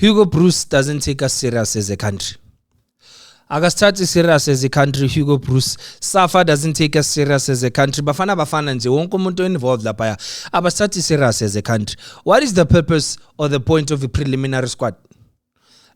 Hugo Broos doesn't take us serious as a country. Akasithathi serious as a country. Hugo Broos. Safa doesn't take us serious as a country. Bafana nje wonke umuntu involved lapha abasithathi serious as a country. What is the purpose or the point of a preliminary squad?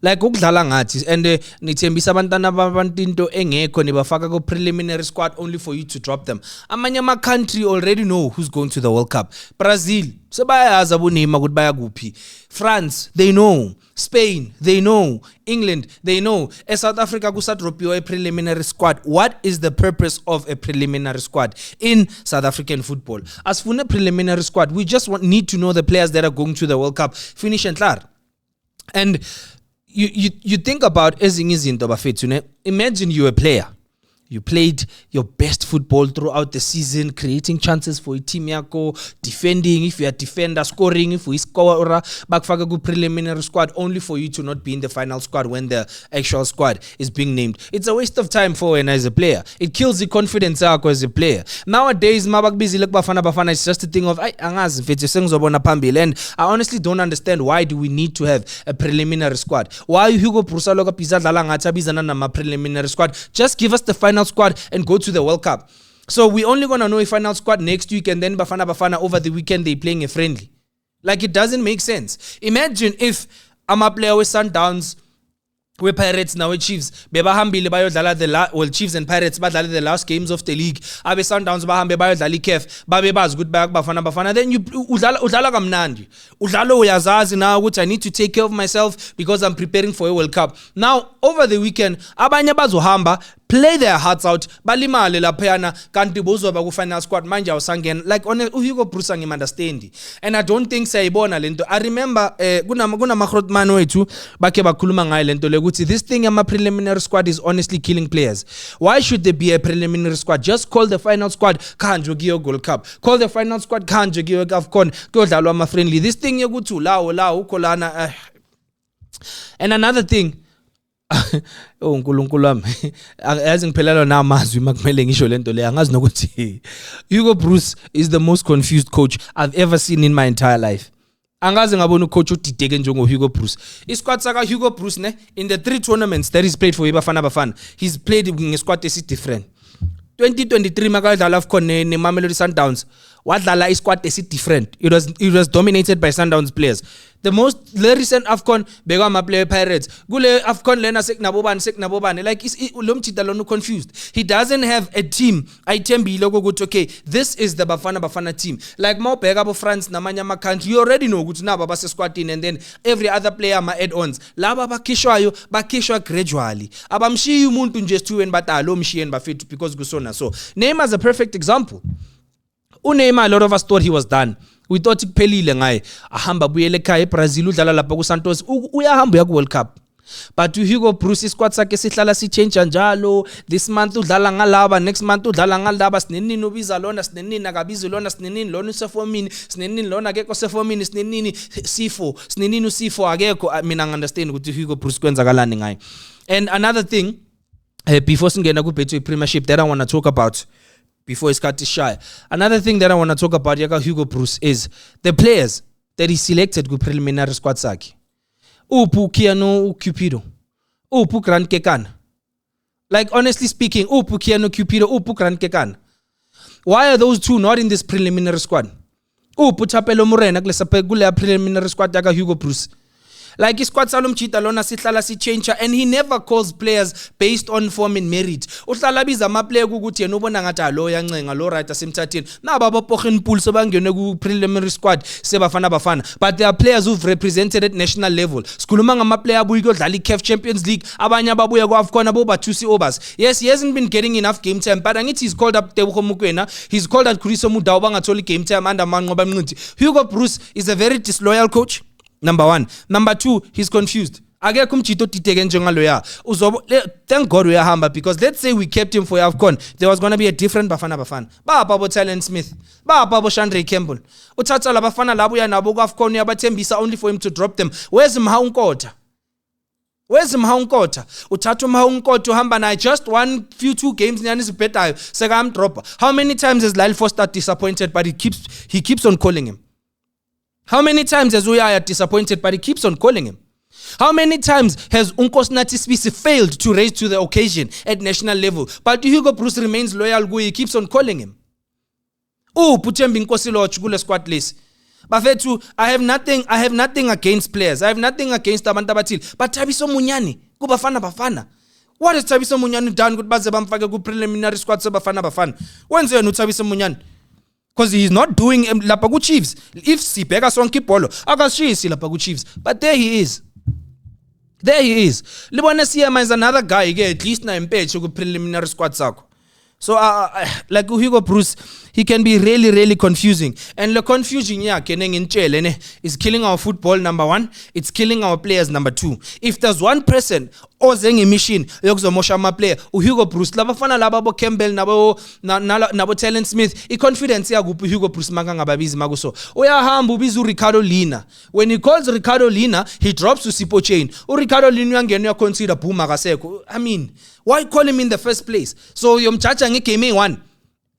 Like ukudlala ngathi and nithembisa abantwana babantu into engekho nibafaka ku preliminary squad only for you to drop them. Amanye ama country already know who's going to the World Cup. Brazil sebayazi abunima ukuthi baya kuphi. France they know. Spain they know. England they know. South Africa kusadropiwa a preliminary squad. What is the purpose of a preliminary squad in South African football? As for a preliminary squad, we just need to know the players that are going to the World Cup. Finish and klar. And you think about ezinye izinto bafethu. Imagine you're a player. You played your best football throughout the season, creating chances for your team yako, defending if you're a defender, scoring if we score, bakufaka ku preliminary squad only for you to not be in the final squad when the actual squad is being named. It's a waste of time for when as a player. It kills the confidence yako as a player. Nowadays, mabakubizile kubafana it's just a thing of angazi mfethu sengizobona phambili, and I honestly don't understand why do we need to have a preliminary squad. Why Hugo Broos loka pizza dlala ngathi abizana nama preliminary squad? Just give us the final squad and go to the World Cup. So we only gonna know a final squad next week, and then Bafana over the weekend they playing a friendly. Like it doesn't make sense. Imagine if I'm a player with Sundowns, with Pirates now with Chiefs. Bebahambile bayodlala Chiefs and Pirates badlala the last games of the league. Abe Sundowns bahambe bayodlala iCAF. Babe baz good back Bafana. Then you udlala kamnandi. Udlala uyazazi now ukuthi I need to take care of myself because I'm preparing for a World Cup. Now over the weekend abanye bazohamba play their hearts out balimale laphayana kanti bozoba ku final squad manje awusangena. Like on Hugo Broos angimunderstand, and I don't think sayibona lento. I remember kuna makrotman wethu bakhe bakhuluma ngayo lento lekuthi this thing ama preliminary squad is honestly killing players. Why should there be a preliminary squad? Just call the final squad kanjo giyo Gold Cup, call the final squad kanjo giyo AFCON kuyodlalwa ama friendly. This thing yokuthi lawo ukholana. And another thing, uNkulunkulu wami yazi ngiphelelwa namazwi makumele ngisho lento le angazi nokuthi Hugo Broos is the most confused coach I've ever seen in my entire life. Angaze ngabona ucoach udideke njengo Hugo Broos. Isquad saka Hugo Broos in the 3 tournaments that he's played for Bafana, he's played in a squad is different. 2023 makadlala AFCON ne Mamelodi Sundowns wadlala isquad is different. It was dominated by Sundowns players. The recent AFCON bekwa ama player Pirates. Kule AFCON lena seknabobane like lo mchita lo confused. He doesn't have a team. Ayithembile ukuthi okay, this is the Bafana team. Like mawubheka abo France namanye ama country, you already know ukuthi nabo base squadini, and then every other player ama add-ons. Laba bakhishwa gradually. Abamshiyi umuntu nje Steven batalo mshiyeni bafethu because kusona. So Neymar is a perfect example. Neymar, a lot of us thought he was done. We thought ikuphelile ngaye. Ahamba buyele ekhaya eBrazil udlala lapha ku Santos. Uyahamba uya ku World Cup. But Hugo Broos squad sakhe sihlala si change njalo. This month udlala ngalaba, next month udlala ngalaba, sinenini ubiza lona, sinenini akabizi lona, sinenini lona usefomini, sinenini lona akekho sefomini, sinenini usifo akekho. Mina understand ukuthi Hugo Broos kwenzakalani ngaye. And another thing, before singena ku Betway Premiership that I want to talk about before his cut is shy. Another thing that I want to talk about Yaka Hugo Broos is the players that he selected ku preliminary squad saki. Upu Kiano Cupido. Upu Grant Kekan. Like honestly speaking, Upu Kiano Cupido, Upu Grant Kekan. Why are those two not in this preliminary squad? Upu Chapelo Morena gule preliminary squad Yaka Hugo Broos. Like his squad salom chita lona sihlala si change, and he never calls players based on form and merit. Uhlala biza ama player ukuthi yena ubona ngathi alo yancenga lo right asemthathini. Na baba Poggen Pool sebangene ku preliminary squad sebafana. But there are players who've represented at national level. Sikhuluma ngama player abuye kodlala iCAF Champions League, abanye ababuya ku AFCON abo bathusi obas. Yes, he hasn't been getting enough game time, but angithi he's called up Tebogo Mokoena, he's called up Khuriso Mudau bangatholi game time under Manqoba Mnqidi. Hugo Broos is a very disloyal coach. Number one. Number two, he's confused. Akekho umjito titeke njengaloya. Thank God we are humble, because let's say we kept him for AFCON, there was going to be a different Bafana. Baba bo Talent Smith. Baba bo Shandre Campbell. Uthatha labafana labo ya nabo ku AFCON yabathembisa only for him to drop them. Where's Mhaunkota? Uthatha Mhaunkota uhamba naye just 2 games nyani sibhedayo seka amdropa. How many times has Lyle Foster disappointed, but he keeps on calling him? How many times has Uyaya disappointed, but he keeps on calling him? How many times has Nkosinathi Sibisi failed to raise to the occasion at national level? But Hugo Bruce remains loyal. He keeps on calling him. Oh, Puthembi Nkosi kule squad list. Bafethu, I have nothing against players. I have nothing against abantu abathile. But Thabiso Munyani, kubafana. What has Thabiso Munyani done ukuthi baze bamfake ku preliminary squad sebafana? Wenze yena uThabiso Munyani? Because he's not doing lapha ku Chiefs. If sibheka sonke ibholo, akashisi lapha ku Chiefs. But there he is. Libone Siyama is another guy ke at least na impethe ku preliminary squad sakho. So like Hugo Bruce, he can be really, really confusing. And the confusion is killing our football, number one. It's killing our players, number two. If there's one person ozeng emission yokuzomosha ama player, Hugo Bruce, labafana labo Campbell nabo Talent Smith, confidence yakuphi Hugo Bruce makangababizi makuso. Uyahamba ubiza Ricardo Lina. When he calls Ricardo Lina, he drops to Sipo Chain. Ricardo Lina uyangena uyaconsider boom akaseko. I mean, why call him in the first place? So yomchacha ngeke one.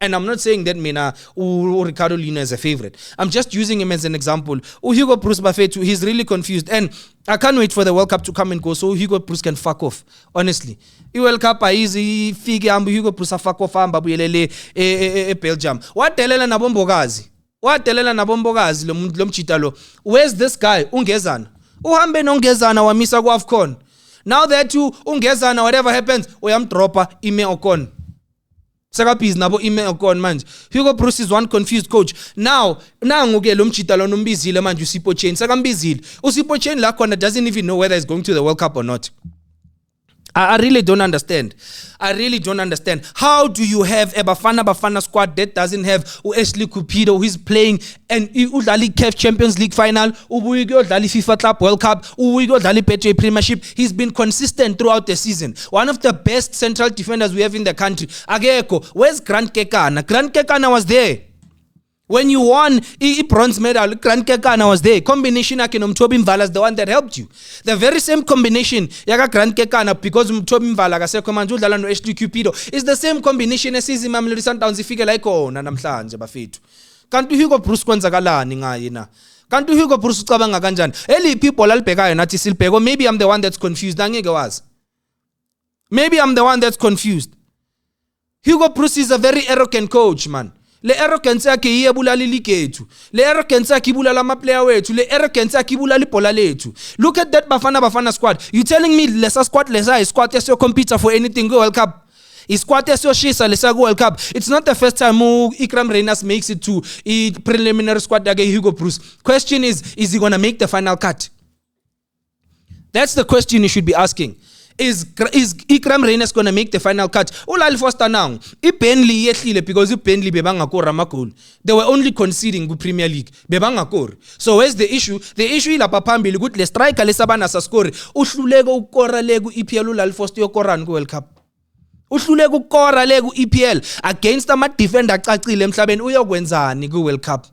And I'm not saying that Mina Ricardo Lina is a favorite. I'm just using him as an example. Hugo Bruce Bafetu, he's really confused. And I can't wait for the World Cup to come and go so Hugo Bruce can fuck off. Honestly. The World Cup is easy. Hugo Bruce fuck off Belgium. What telela nabombogazi lo mchita lo. Where's this guy? Ungezana. Uhambe nongezana wamisa ku AFCON. Now that you ungezana, whatever happens, uyamdropa ime okon. Sakapiz nabo ime okon manje. Hugo Bruce is one confused coach. Now ngoke lo mchita lo nombizile manje uSipo Chain. Sakambizile. USipo Chain la khona doesn't even know whether he's going to the World Cup or not. I really don't understand. How do you have a Bafana squad that doesn't have Ashley Cupido who's playing and udlali CAF Champions League final, ubuye udlali FIFA Club World Cup, ubuye udlali Betway Premiership. He's been consistent throughout the season. One of the best central defenders we have in the country. Ageko, where's Grant Kekana? Grant Kekana was there. When you won bronze medal, Grant Kekana was there. Combination ake no Mthobi Mvala is the one that helped you. The very same combination yaka Grant Kekana because Mthobi Mvala akasekho manje udlala no Ashley Cupido is the same combination esiza Mamelodi Sundowns ifike la ikhona namhlanje bafethu. Kanti Hugo Bruce kwenzakalani ngaye na? Kanti Hugo Bruce ucabanga kanjani? Eliphi ibhola libhekayo nathi silibheko, maybe I'm the one that's confused. Angeke wazi. Maybe I'm the one that's confused. Hugo Bruce is a very arrogant coach, man. Le arrogance yakhe iyebulala iligethu. Le arrogance yakhe ibulala ama player wethu. Le arrogance yakhe ibulala ibhola lethu. Look at that Bafana squad. You telling me lesa squad is squad esiyo compete for anything go World Cup? Is squad esiyoshisa lesa go World Cup. It's not the first time Ikram Reyners makes it to preliminary squad yake Hugo Bruce. Question is he going to make the final cut? That's the question you should be asking. Is Ikram Reyners going to make the final cut? Ulali Foster now. Burnley yehlile because Burnley bebangakora amagoli. They were only conceding ku Premier League. Bebangakora. So where's the issue? The issue ilapha phambili ukuthi le striker lesabana sa score uhluleke ukora le ku EPL Ulali Foster yokorani ku World Cup. Uhluleke ukora le ku EPL against ama defender acacile emhlabeni uyokwenzani ku World Cup.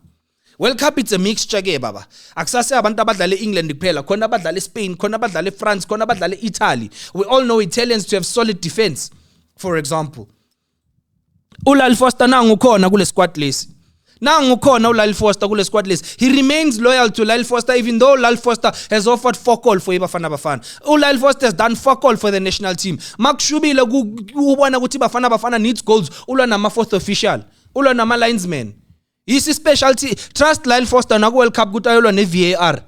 World Cup it's a mixture ke baba. Akusase abantu abadlala eEngland kuphela, khona abadlala eSpain, khona abadlala eFrance, khona abadlala eItaly. We all know Italians to have solid defense. For example, Ulali Foster nangu khona kule squad list. Nangu khona Ulali Foster kule squad list. He remains loyal to Ulali Foster even though Ulali Foster has offered fuck all for Bafana. Ulali Foster has done fuck all for the national team. Mark Shubile ubona ukuthi Bafana needs goals. Ula nama fourth official. Ula nama linesman. His specialty, trust Ulali Foster na ku World Cup kutayolwa ne VAR.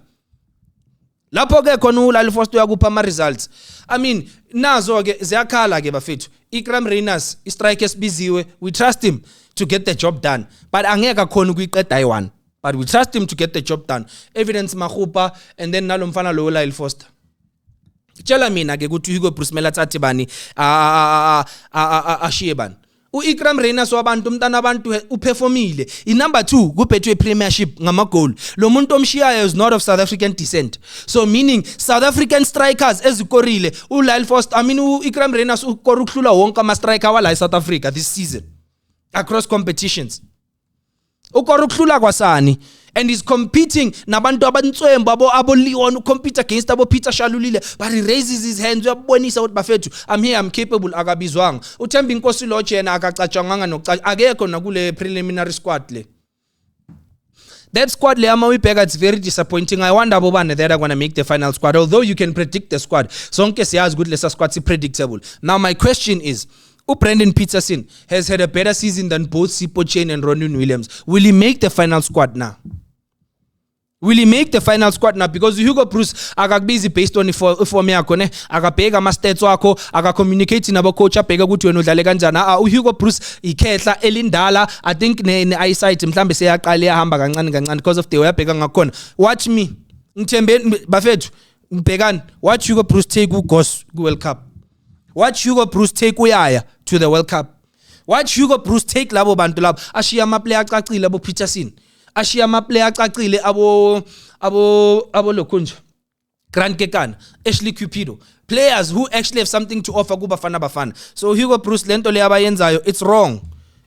Lapho ke khona Ulali Foster uyakupha ama results. I mean, nazo ke ziyakhala ke bafethu. Ikram Reyners, istrike esibiziwe, we trust him to get the job done. But angeka khona ukuyiqeda i1. But we trust him to get the job done. Evidence Mahupa and then nalomfana lo Ulali Foster. Tshela mina ke ukuthi Hugo Bruce melathathi bani ashiye bani. Ikram Reyners wabantu umntana abantu uperformile. Number 2 ku Betway Premiership ngama goal. Lo muntu omshiyayo is not of South African descent. So meaning South African strikers ezikorile Ulali Foster, Ikram Reyners ukora ukuhlula wonke ama striker wala eSouth Africa this season across competitions. Ukora ukuhlula kwasani and he's competing nabantu abantswembu abo Leon compete against abo Peter Shalulile, but he raises his hands uyabonisa ukuthi bafethu I'm here, I'm capable, akabizwanga. Uthemba Inkosi lo yena akacatshanganga akekho na kule preliminary squad le. That squad Leama Wipega, it's very disappointing. I wonder Bobane that are gonna make the final squad. Although you can predict the squad. Sonke as good lesser squad is predictable. Now my question is, Brendan Peterson has had a better season than both Sipo Chain and Ronan Williams. Will he make the final squad now? Will he make the final squad now? Because Hugo Bruce busy based on for me akone akabheka ama stats wakho communicate nabo coach abheka ukuthi wena udlale kanjani. Hugo Bruce ikhetla elindala, I think ne eyesight mhlambe seyaqala yahamba kancane because of the way abheka ngakhona. Watch me ngithembe bafethu mbhekani, watch Hugo Bruce take uGos ku World Cup. Watch Hugo Bruce take uyaya to the World Cup. Watch Hugo Bruce take labo bantu labo ashiya ama player acacile abo Peterson. Ashiya ama player acacile abo lokunja Grant Kekana, Ashley Cupido, players who actually have something to offer kuba Bafana. So Hugo Bruce lento le abayenzayo, it's wrong.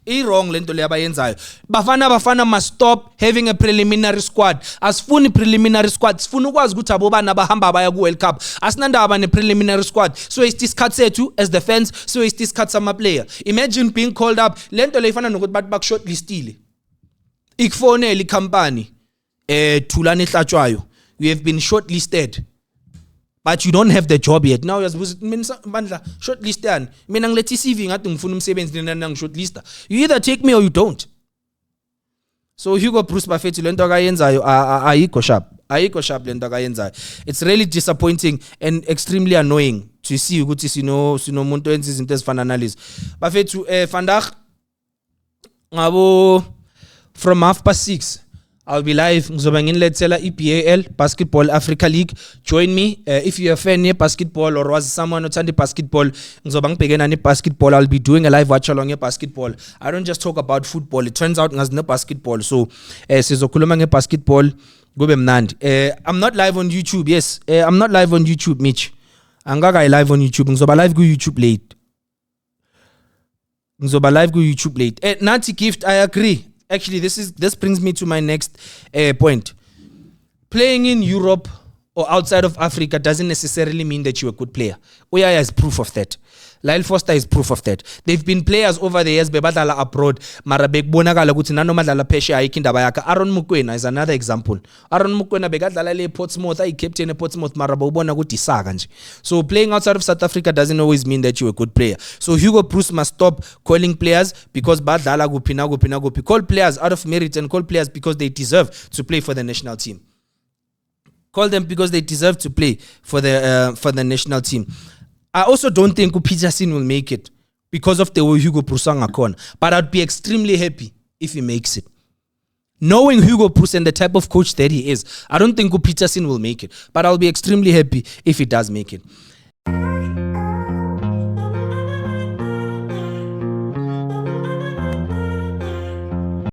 Wrong lento le abayenzayo. Bafana must stop having a preliminary squad. Asifuni preliminary squad, sifuna ukwazi ukuthi abo bana bahamba baya ku World Cup. Asinandaba ne preliminary squad. So is this cut sethu as the fans, so is this cut sama player. Imagine being called up, lento le ifana nokuthi bathi bakushortlistile. Ikfonele company Thulani Hlatshwayo, you have been shortlisted but you don't have the job yet. Now uyazibuza bandla shortlisted mina ngilethi CV ngathi ngifuna umsebenzi nina ngishortlista. You either take me or you don't. So Hugo Bruce bafethu lento akayenzayo ayikho sharp lento akayenzayo. It's really disappointing and extremely annoying to see ukuthi sino umuntu wenza izinto ezifana nalezi. Bafethu vandag ngabo from 6:30 I'll be live ngizoba nginilethela iBAL Basketball Africa League. Join me if you're a fan of basketball or was someone othanda basketball. Ngizoba ngibhekena nebasketball. I'll be doing a live watch along basketball. I don't just talk about football. It turns out ngazine basketball. So sizokhuluma ngebasketball kube mnandi. I'm not live on YouTube. Yes, I'm not live on YouTube, Mitch. Angaka live on YouTube. Ngizoba live ku YouTube late. Nathi Gift, I agree. Actually, this brings me to my next point. Playing in Europe or outside of Africa doesn't necessarily mean that you're a good player. Uyaya is proof of that. Lyle Foster is proof of that. They've been players over the years bebadala abroad mara bekubonakala ukuthi nanoma dlala phesheya ayikho indaba yakhe. Aaron Mokoena is another example. Aaron Mokoena bekadlala le Portsmouth, captain of Portsmouth mara bawubona ukuthi isaka nje. So playing outside of South Africa doesn't always mean that you're a good player. So Hugo Bruce must stop calling players because badlala kuphi na kuphi. Call players out of merit and call players because they deserve to play for the national team. Call them because they deserve to play for the national team. I also don't think Peterson will make it because of the way Hugo Bruce angakona. But I'd be extremely happy if he makes it. Knowing Hugo Bruce and the type of coach that he is, I don't think Peterson will make it. But I'll be extremely happy if he does make it.